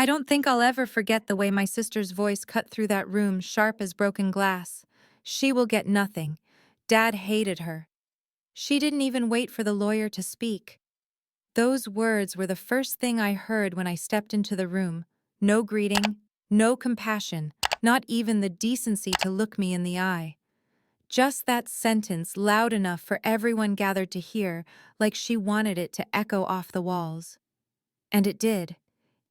I don't think I'll ever forget the way my sister's voice cut through that room sharp as broken glass. She will get nothing. Dad hated her. She didn't even wait for the lawyer to speak. Those words were the first thing I heard when I stepped into the room. No greeting, no compassion, not even the decency to look me in the eye. Just that sentence loud enough for everyone gathered to hear, like she wanted it to echo off the walls. And it did.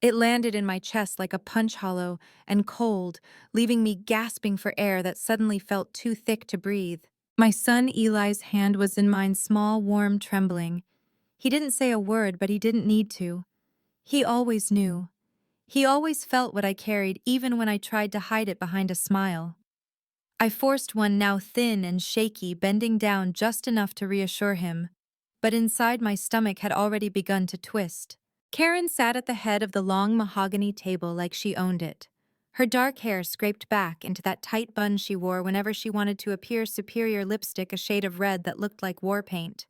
It landed in my chest like a punch hollow and cold, leaving me gasping for air that suddenly felt too thick to breathe. My son Eli's hand was in mine, small, warm, trembling. He didn't say a word, but he didn't need to. He always knew. He always felt what I carried, even when I tried to hide it behind a smile. I forced one, now thin and shaky, bending down just enough to reassure him. But inside, my stomach had already begun to twist. Karen sat at the head of the long mahogany table like she owned it. Her dark hair scraped back into that tight bun she wore whenever she wanted to appear superior, lipstick a shade of red that looked like war paint.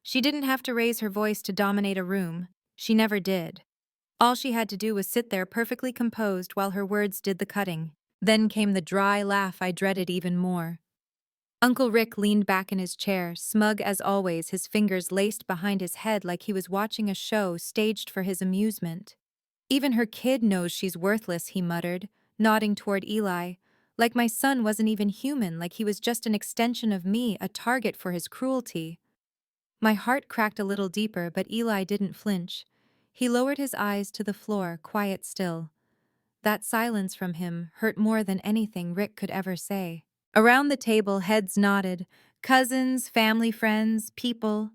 She didn't have to raise her voice to dominate a room. She never did. All she had to do was sit there perfectly composed while her words did the cutting. Then came the dry laugh I dreaded even more. Uncle Rick leaned back in his chair, smug as always, his fingers laced behind his head like he was watching a show staged for his amusement. "Even her kid knows she's worthless," he muttered, nodding toward Eli. "Like my son wasn't even human, like he was just an extension of me, a target for his cruelty." My heart cracked a little deeper, but Eli didn't flinch. He lowered his eyes to the floor, quiet still. That silence from him hurt more than anything Rick could ever say. Around the table, heads nodded. Cousins, family friends, people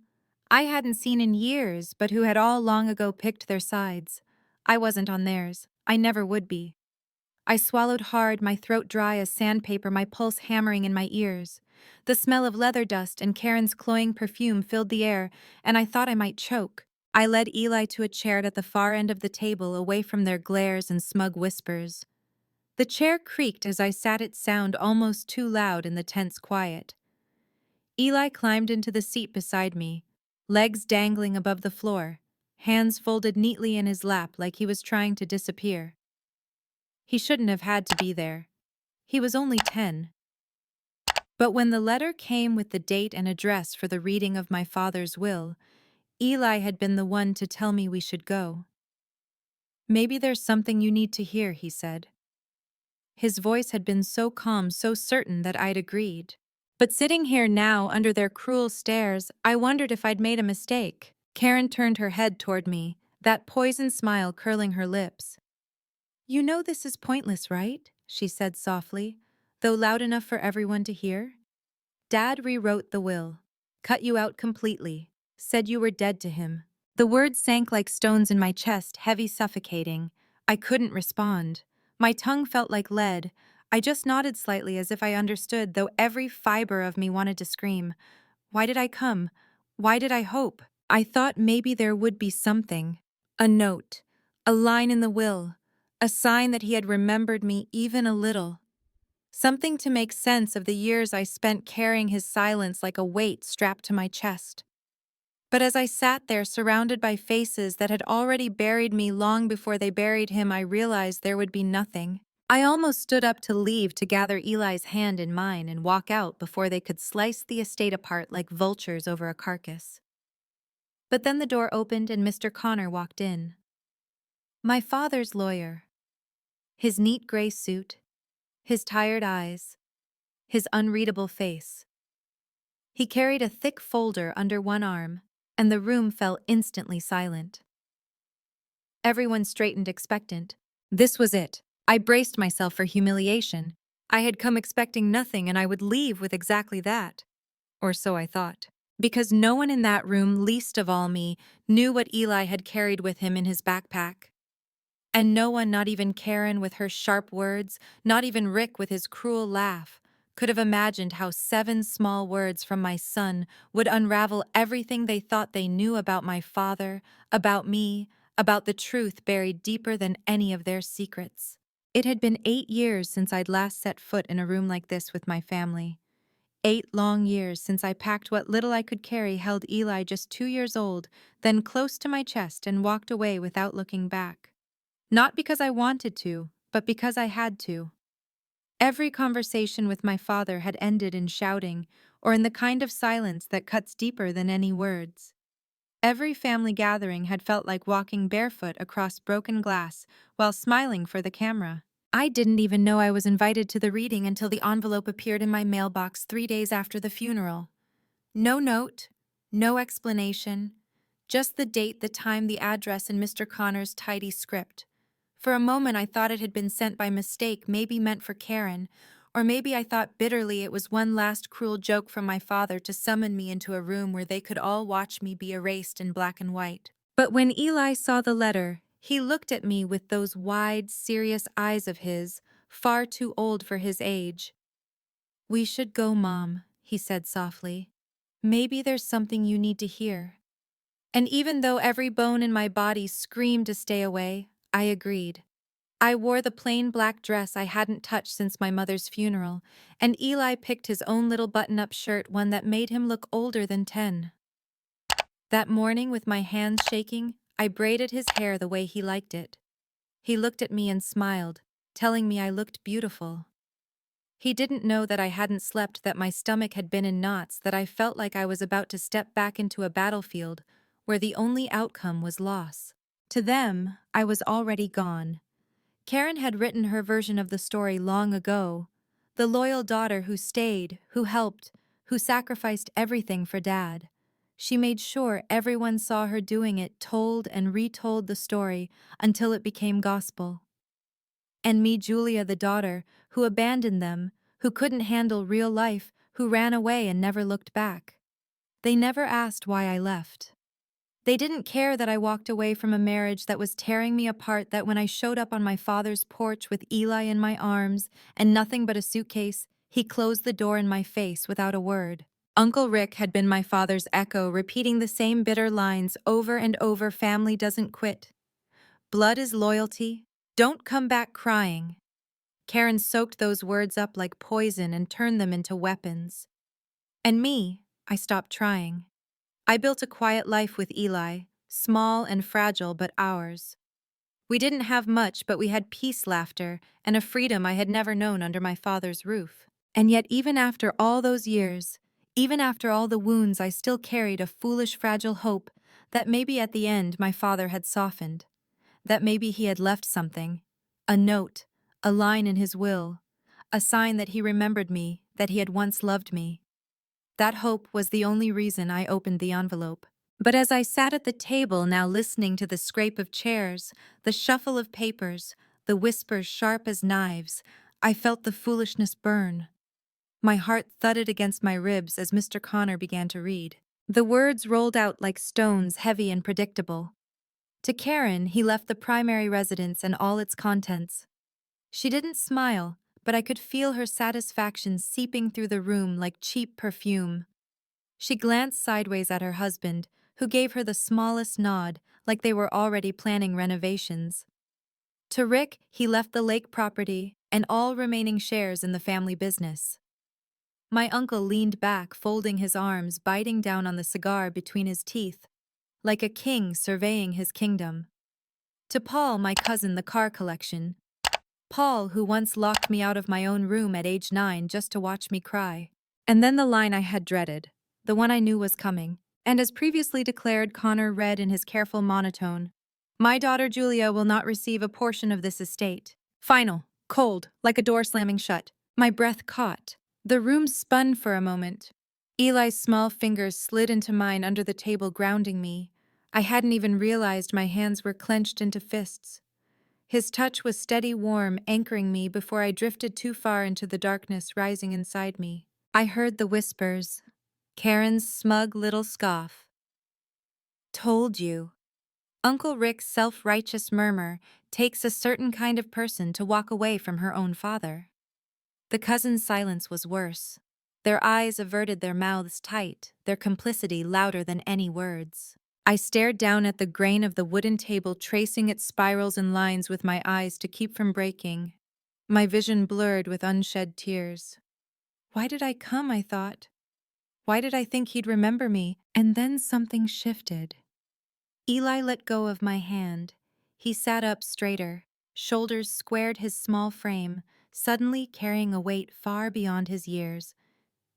I hadn't seen in years, but who had all long ago picked their sides. I wasn't on theirs. I never would be. I swallowed hard, my throat dry as sandpaper, my pulse hammering in my ears. The smell of leather dust and Karen's cloying perfume filled the air, and I thought I might choke. I led Eli to a chair at the far end of the table, away from their glares and smug whispers. The chair creaked as I sat, its sound almost too loud in the tense quiet. Eli climbed into the seat beside me, legs dangling above the floor, hands folded neatly in his lap like he was trying to disappear. He shouldn't have had to be there. He was only 10. But when the letter came with the date and address for the reading of my father's will, Eli had been the one to tell me we should go. "Maybe there's something you need to hear," he said. His voice had been so calm, so certain that I'd agreed. But sitting here now, under their cruel stares, I wondered if I'd made a mistake. Karen turned her head toward me, that poison smile curling her lips. "You know this is pointless, right?" she said softly, though loud enough for everyone to hear. "Dad rewrote the will, cut you out completely, said you were dead to him." The words sank like stones in my chest, heavy, suffocating. I couldn't respond. My tongue felt like lead. I just nodded slightly as if I understood, though every fiber of me wanted to scream. Why did I come? Why did I hope? I thought maybe there would be something. A note. A line in the will. A sign that he had remembered me even a little. Something to make sense of the years I spent carrying his silence like a weight strapped to my chest. But as I sat there, surrounded by faces that had already buried me long before they buried him, I realized there would be nothing. I almost stood up to leave, to gather Eli's hand in mine and walk out before they could slice the estate apart like vultures over a carcass. But then the door opened and Mr. Connor walked in. My father's lawyer. His neat gray suit, his tired eyes, his unreadable face. He carried a thick folder under one arm, and the room fell instantly silent. Everyone straightened, expectant. This was it. I braced myself for humiliation. I had come expecting nothing, and I would leave with exactly that. Or so I thought. Because no one in that room, least of all me, knew what Eli had carried with him in his backpack. And no one, not even Karen with her sharp words, not even Rick with his cruel laugh, could have imagined how 7 small words from my son would unravel everything they thought they knew about my father, about me, about the truth buried deeper than any of their secrets. It had been 8 years since I'd last set foot in a room like this with my family. 8 long years since I packed what little I could carry, held Eli just 2 years old, then close to my chest, and walked away without looking back. Not because I wanted to, but because I had to. Every conversation with my father had ended in shouting, or in the kind of silence that cuts deeper than any words. Every family gathering had felt like walking barefoot across broken glass while smiling for the camera. I didn't even know I was invited to the reading until the envelope appeared in my mailbox 3 days after the funeral. No note, no explanation, just the date, the time, the address, and Mr. Connor's tidy script. For a moment I thought it had been sent by mistake, maybe meant for Karen, or maybe I thought bitterly it was one last cruel joke from my father to summon me into a room where they could all watch me be erased in black and white. But when Eli saw the letter, he looked at me with those wide, serious eyes of his, far too old for his age. "We should go, Mom," he said softly. "Maybe there's something you need to hear." And even though every bone in my body screamed to stay away, I agreed. I wore the plain black dress I hadn't touched since my mother's funeral, and Eli picked his own little button-up shirt, one that made him look older than 10. That morning, with my hands shaking, I braided his hair the way he liked it. He looked at me and smiled, telling me I looked beautiful. He didn't know that I hadn't slept, that my stomach had been in knots, that I felt like I was about to step back into a battlefield where the only outcome was loss. To them, I was already gone. Karen had written her version of the story long ago. The loyal daughter who stayed, who helped, who sacrificed everything for Dad. She made sure everyone saw her doing it, told and retold the story until it became gospel. And me, Julia, the daughter, who abandoned them, who couldn't handle real life, who ran away and never looked back. They never asked why I left. They didn't care that I walked away from a marriage that was tearing me apart, that when I showed up on my father's porch with Eli in my arms and nothing but a suitcase, he closed the door in my face without a word. Uncle Rick had been my father's echo, repeating the same bitter lines over and over: family doesn't quit. Blood is loyalty. Don't come back crying. Karen soaked those words up like poison and turned them into weapons. And me, I stopped trying. I built a quiet life with Eli, small and fragile but ours. We didn't have much, but we had peace, laughter, and a freedom I had never known under my father's roof. And yet, even after all those years, even after all the wounds, I still carried a foolish, fragile hope that maybe at the end my father had softened, that maybe he had left something, a note, a line in his will, a sign that he remembered me, that he had once loved me. That hope was the only reason I opened the envelope. But as I sat at the table, now listening to the scrape of chairs, the shuffle of papers, the whispers sharp as knives, I felt the foolishness burn. My heart thudded against my ribs as Mr. Connor began to read. The words rolled out like stones, heavy and predictable. To Karen, he left the primary residence and all its contents. She didn't smile, but I could feel her satisfaction seeping through the room like cheap perfume. She glanced sideways at her husband, who gave her the smallest nod, like they were already planning renovations. To Rick, he left the lake property and all remaining shares in the family business. My uncle leaned back, folding his arms, biting down on the cigar between his teeth, like a king surveying his kingdom. To Paul, my cousin, the car collection. Paul, who once locked me out of my own room at age 9 just to watch me cry. And then the line I had dreaded, the one I knew was coming. And as previously declared, Connor read in his careful monotone, "My daughter Julia will not receive a portion of this estate." Final, cold, like a door slamming shut. My breath caught. The room spun for a moment. Eli's small fingers slid into mine under the table, grounding me. I hadn't even realized my hands were clenched into fists. His touch was steady, warm, anchoring me before I drifted too far into the darkness rising inside me. I heard the whispers. Karen's smug little scoff. "Told you." Uncle Rick's self-righteous murmur. "Takes a certain kind of person to walk away from her own father." The cousins' silence was worse. Their eyes averted, their mouths tight, their complicity louder than any words. I stared down at the grain of the wooden table, tracing its spirals and lines with my eyes to keep from breaking. My vision blurred with unshed tears. Why did I come, I thought? Why did I think he'd remember me? And then something shifted. Eli let go of my hand. He sat up straighter, shoulders squared his small frame, suddenly carrying a weight far beyond his years.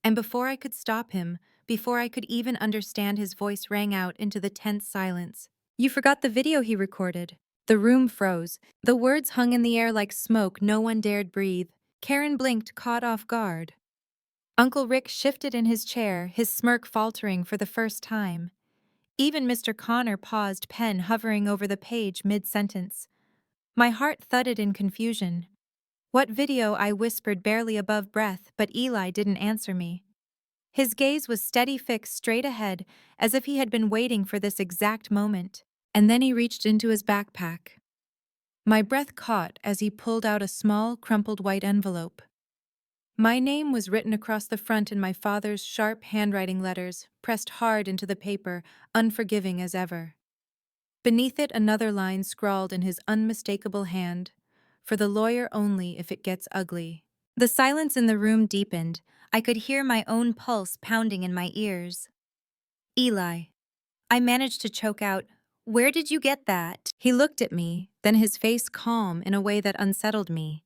And before I could stop him, before I could even understand, his voice rang out into the tense silence. "You forgot the video he recorded." The room froze. The words hung in the air like smoke. No one dared breathe. Karen blinked, caught off guard. Uncle Rick shifted in his chair, his smirk faltering for the first time. Even Mr. Connor paused, pen hovering over the page mid-sentence. My heart thudded in confusion. "What video?" I whispered, barely above breath, but Eli didn't answer me. His gaze was steady, fixed straight ahead, as if he had been waiting for this exact moment. And then he reached into his backpack. My breath caught as he pulled out a small, crumpled white envelope. My name was written across the front in my father's sharp handwriting letters, pressed hard into the paper, unforgiving as ever. Beneath it, another line scrawled in his unmistakable hand: "For the lawyer only if it gets ugly." The silence in the room deepened. I could hear my own pulse pounding in my ears. "Eli." I managed to choke out, "Where did you get that?" He looked at me, then his face calm in a way that unsettled me.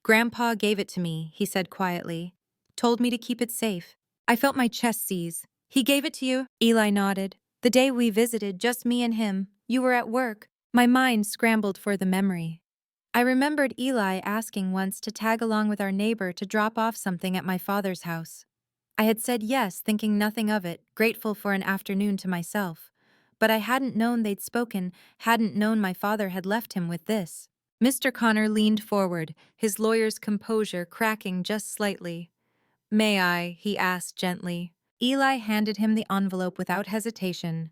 "Grandpa gave it to me," he said quietly. "Told me to keep it safe." I felt my chest seize. "He gave it to you?" Eli nodded. "The day we visited, just me and him. You were at work." My mind scrambled for the memory. I remembered Eli asking once to tag along with our neighbor to drop off something at my father's house. I had said yes, thinking nothing of it, grateful for an afternoon to myself. But I hadn't known they'd spoken, hadn't known my father had left him with this. Mr. Connor leaned forward, his lawyer's composure cracking just slightly. "May I?" he asked gently. Eli handed him the envelope without hesitation.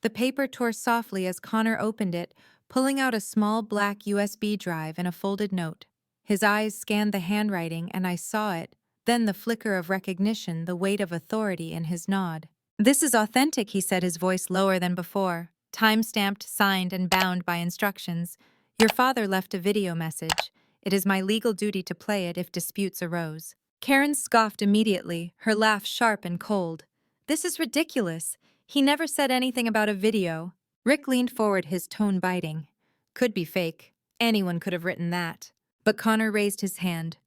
The paper tore softly as Connor opened it, pulling out a small black USB drive and a folded note. His eyes scanned the handwriting, and I saw it, then the flicker of recognition, the weight of authority in his nod. "This is authentic," he said, his voice lower than before. "Time-stamped, signed, and bound by instructions. Your father left a video message. It is my legal duty to play it if disputes arose." Karen scoffed immediately, her laugh sharp and cold. "This is ridiculous. He never said anything about a video." Rick leaned forward, his tone biting. "Could be fake. Anyone could have written that." But Connor raised his hand.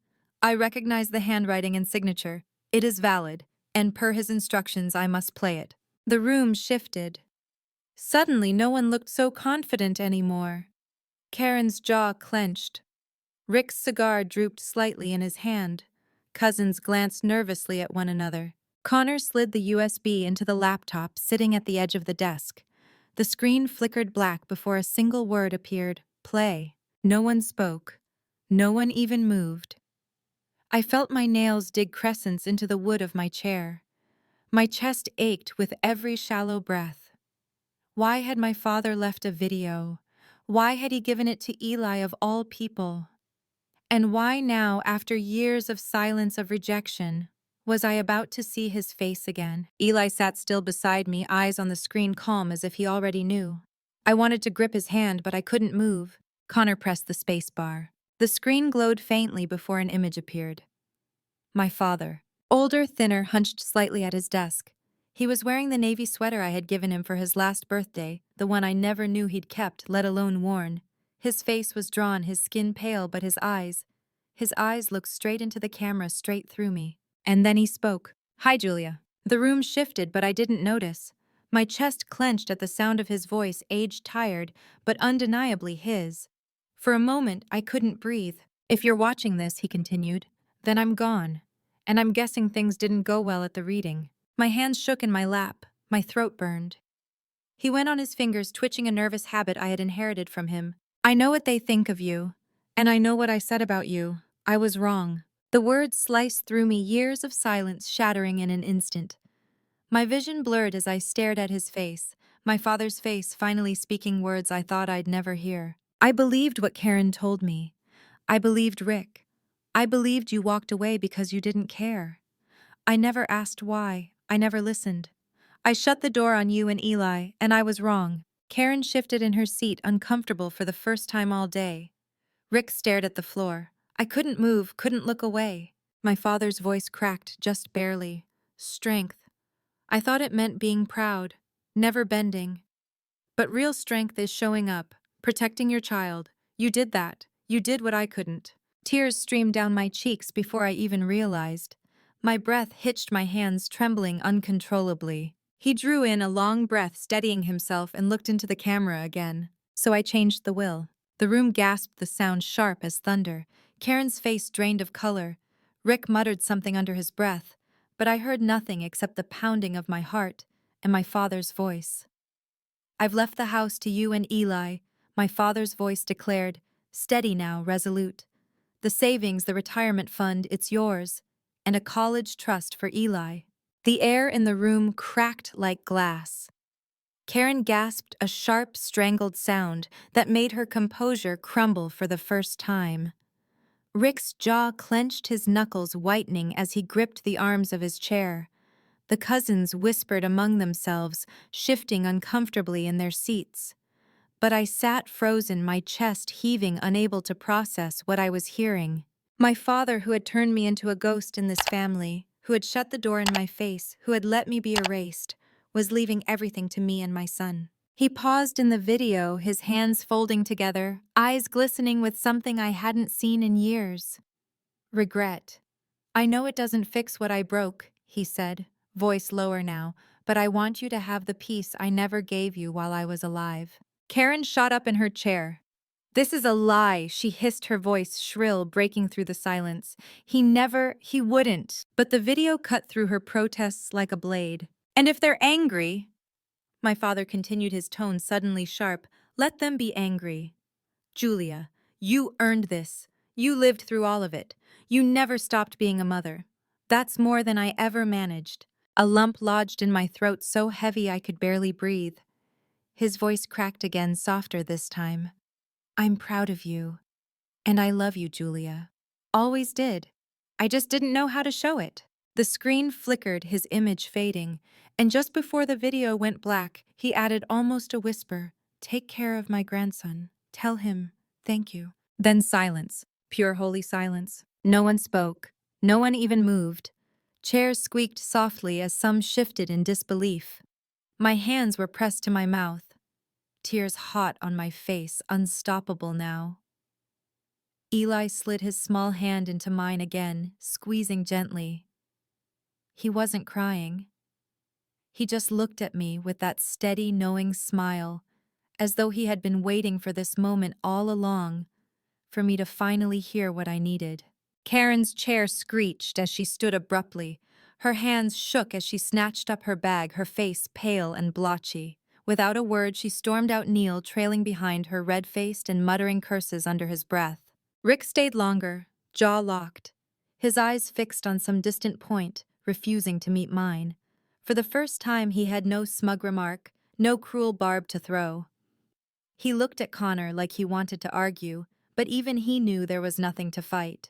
"I recognize the handwriting and signature. It is valid, and per his instructions I must play it." The room shifted. Suddenly no one looked so confident anymore. Karen's jaw clenched. Rick's cigar drooped slightly in his hand. Cousins glanced nervously at one another. Connor slid the USB into the laptop sitting at the edge of the desk. The screen flickered black before a single word appeared: "Play." No one spoke. No one even moved. I felt my nails dig crescents into the wood of my chair. My chest ached with every shallow breath. Why had my father left a video? Why had he given it to Eli of all people? And why now, after years of silence, of rejection, was I about to see his face again? Eli sat still beside me, eyes on the screen, calm as if he already knew. I wanted to grip his hand, but I couldn't move. Connor pressed the space bar. The screen glowed faintly before an image appeared. My father. Older, thinner, hunched slightly at his desk. He was wearing the navy sweater I had given him for his last birthday, the one I never knew he'd kept, let alone worn. His face was drawn, his skin pale, but his eyes looked straight into the camera, straight through me. And then he spoke. "Hi, Julia." The room shifted, but I didn't notice. My chest clenched at the sound of his voice, age-tired, but undeniably his. For a moment, I couldn't breathe. "If you're watching this," he continued, "then I'm gone. And I'm guessing things didn't go well at the reading." My hands shook in my lap. My throat burned. He went on, his fingers twitching, a nervous habit I had inherited from him. "I know what they think of you. And I know what I said about you. I was wrong." The words sliced through me, years of silence shattering in an instant. My vision blurred as I stared at his face, my father's face, finally speaking words I thought I'd never hear. "I believed what Karen told me. I believed Rick. I believed you walked away because you didn't care. I never asked why. I never listened. I shut the door on you and Eli, and I was wrong." Karen shifted in her seat, uncomfortable for the first time all day. Rick stared at the floor. I couldn't move, couldn't look away. My father's voice cracked, just barely. "Strength. I thought it meant being proud, never bending. But real strength is showing up, Protecting your child. You did that. You did what I couldn't. Tears streamed down my cheeks before I even realized. My breath hitched, my hands trembling uncontrollably. He drew in a long breath, steadying himself, and looked into the camera again. So I changed the will. The room gasped, the sound sharp as thunder. Karen's face drained of color. Rick muttered something under his breath, but I heard nothing except the pounding of my heart and my father's voice. I've left the house to you and Eli, my father's voice declared, steady now, resolute. The savings, the retirement fund, it's yours, and a college trust for Eli. The air in the room cracked like glass. Karen gasped a sharp, strangled sound that made her composure crumble for the first time. Rick's jaw clenched, his knuckles whitening as he gripped the arms of his chair. The cousins whispered among themselves, shifting uncomfortably in their seats. But I sat frozen, my chest heaving, unable to process what I was hearing. My father, who had turned me into a ghost in this family, who had shut the door in my face, who had let me be erased, was leaving everything to me and my son. He paused in the video, his hands folding together, eyes glistening with something I hadn't seen in years. Regret. I know it doesn't fix what I broke, he said, voice lower now, but I want you to have the peace I never gave you while I was alive. Karen shot up in her chair. This is a lie, she hissed, her voice shrill, breaking through the silence. He wouldn't. But the video cut through her protests like a blade. And if they're angry, my father continued, his tone suddenly sharp, let them be angry. Julia, you earned this. You lived through all of it. You never stopped being a mother. That's more than I ever managed. A lump lodged in my throat so heavy I could barely breathe. His voice cracked again, softer this time. I'm proud of you. And I love you, Julia. Always did. I just didn't know how to show it. The screen flickered, his image fading, and just before the video went black, he added almost a whisper, take care of my grandson. Tell him, thank you. Then silence, pure holy silence. No one spoke. No one even moved. Chairs squeaked softly as some shifted in disbelief. My hands were pressed to my mouth. Tears hot on my face, unstoppable now. Eli slid his small hand into mine again, squeezing gently. He wasn't crying. He just looked at me with that steady, knowing smile, as though he had been waiting for this moment all along, for me to finally hear what I needed. Karen's chair screeched as she stood abruptly. Her hands shook as she snatched up her bag, her face pale and blotchy. Without a word, she stormed out, Neil trailing behind her, red-faced and muttering curses under his breath. Rick stayed longer, jaw locked, his eyes fixed on some distant point, refusing to meet mine. For the first time, he had no smug remark, no cruel barb to throw. He looked at Connor like he wanted to argue, but even he knew there was nothing to fight.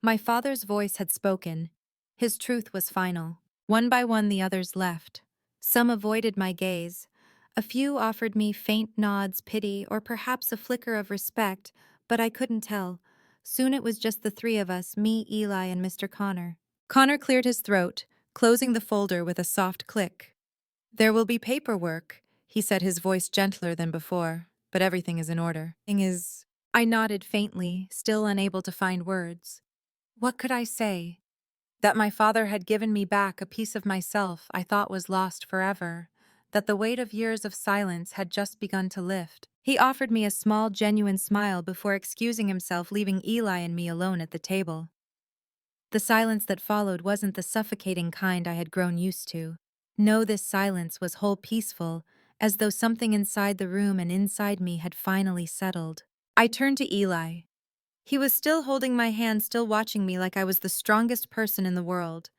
My father's voice had spoken. His truth was final. One by one, the others left. Some avoided my gaze. A few offered me faint nods, pity, or perhaps a flicker of respect, but I couldn't tell. Soon it was just the three of us, me, Eli, and Mr. Connor. Connor cleared his throat, closing the folder with a soft click. There will be paperwork, he said, his voice gentler than before, but everything is in order. I nodded faintly, still unable to find words. What could I say? That my father had given me back a piece of myself I thought was lost forever, that the weight of years of silence had just begun to lift. He offered me a small, genuine smile before excusing himself, leaving Eli and me alone at the table. The silence that followed wasn't the suffocating kind I had grown used to. No, this silence was whole, peaceful, as though something inside the room and inside me had finally settled. I turned to Eli. He was still holding my hand, still watching me like I was the strongest person in the world.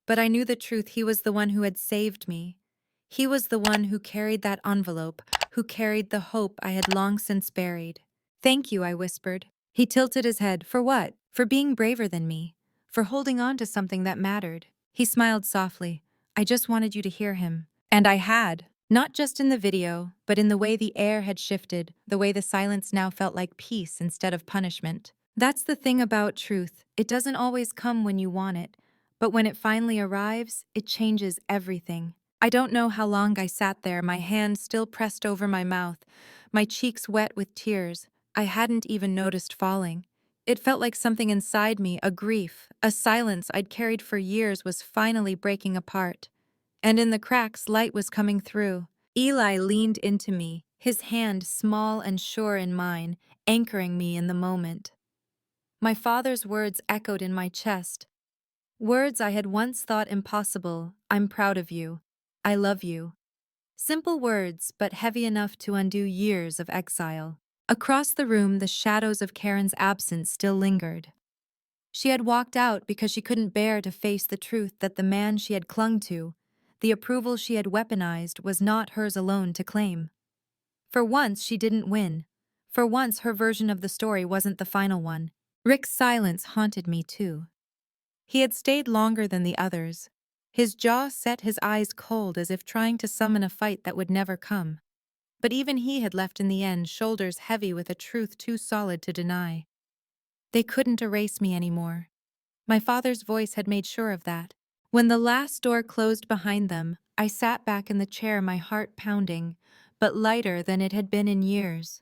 But I knew the truth. He was the one who had saved me. He was the one who carried that envelope, who carried the hope I had long since buried. Thank you, I whispered. He tilted his head. For what? For being braver than me. For holding on to something that mattered. He smiled softly. I just wanted you to hear him. And I had. Not just in the video, but in the way the air had shifted, the way the silence now felt like peace instead of punishment. That's the thing about truth. It doesn't always come when you want it, but when it finally arrives, it changes everything. I don't know how long I sat there, my hand still pressed over my mouth, my cheeks wet with tears. I hadn't even noticed falling. It felt like something inside me, a grief, a silence I'd carried for years, was finally breaking apart. And in the cracks, light was coming through. Eli leaned into me, his hand small and sure in mine, anchoring me in the moment. My father's words echoed in my chest. Words I had once thought impossible. I'm proud of you. I love you. Simple words, but heavy enough to undo years of exile. Across the room, the shadows of Karen's absence still lingered. She had walked out because she couldn't bear to face the truth that the man she had clung to, the approval she had weaponized, was not hers alone to claim. For once, she didn't win. For once, her version of the story wasn't the final one. Rick's silence haunted me too. He had stayed longer than the others. His jaw set, his eyes cold, as if trying to summon a fight that would never come. But even he had left in the end, shoulders heavy with a truth too solid to deny. They couldn't erase me anymore. My father's voice had made sure of that. When the last door closed behind them, I sat back in the chair, my heart pounding, but lighter than it had been in years.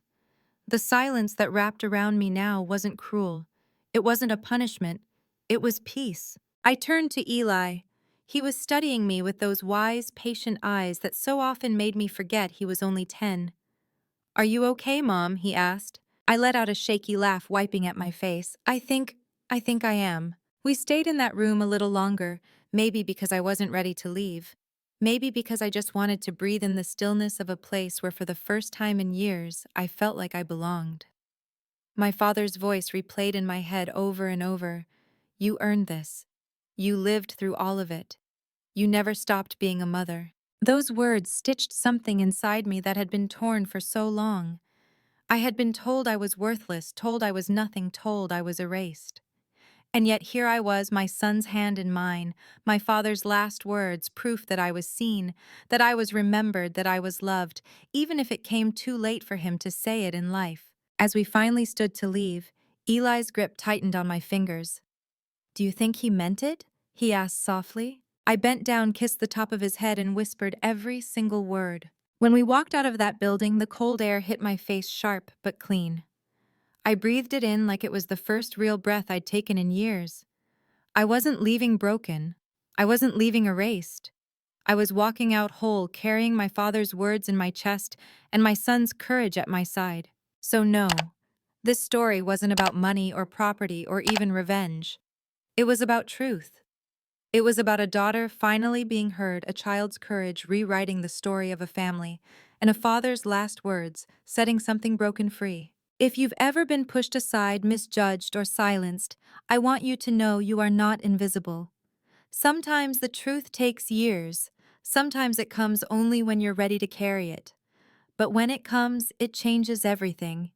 The silence that wrapped around me now wasn't cruel. It wasn't a punishment. It was peace. I turned to Eli. He was studying me with those wise, patient eyes that so often made me forget he was only 10. "Are you okay, Mom?" he asked. I let out a shaky laugh, wiping at my face. I think I am. We stayed in that room a little longer, maybe because I wasn't ready to leave. Maybe because I just wanted to breathe in the stillness of a place where for the first time in years I felt like I belonged. My father's voice replayed in my head over and over. "You earned this. You lived through all of it. You never stopped being a mother." Those words stitched something inside me that had been torn for so long. I had been told I was worthless, told I was nothing, told I was erased. And yet here I was, my son's hand in mine, my father's last words, proof that I was seen, that I was remembered, that I was loved, even if it came too late for him to say it in life. As we finally stood to leave, Eli's grip tightened on my fingers. "Do you think he meant it?" he asked softly. I bent down, kissed the top of his head, and whispered every single word. When we walked out of that building, the cold air hit my face, sharp but clean. I breathed it in like it was the first real breath I'd taken in years. I wasn't leaving broken. I wasn't leaving erased. I was walking out whole, carrying my father's words in my chest and my son's courage at my side. So no, this story wasn't about money or property or even revenge. It was about truth. It was about a daughter finally being heard, a child's courage rewriting the story of a family, and a father's last words setting something broken free. If you've ever been pushed aside, misjudged, or silenced, I want you to know you are not invisible. Sometimes the truth takes years. Sometimes it comes only when you're ready to carry it. But when it comes, it changes everything.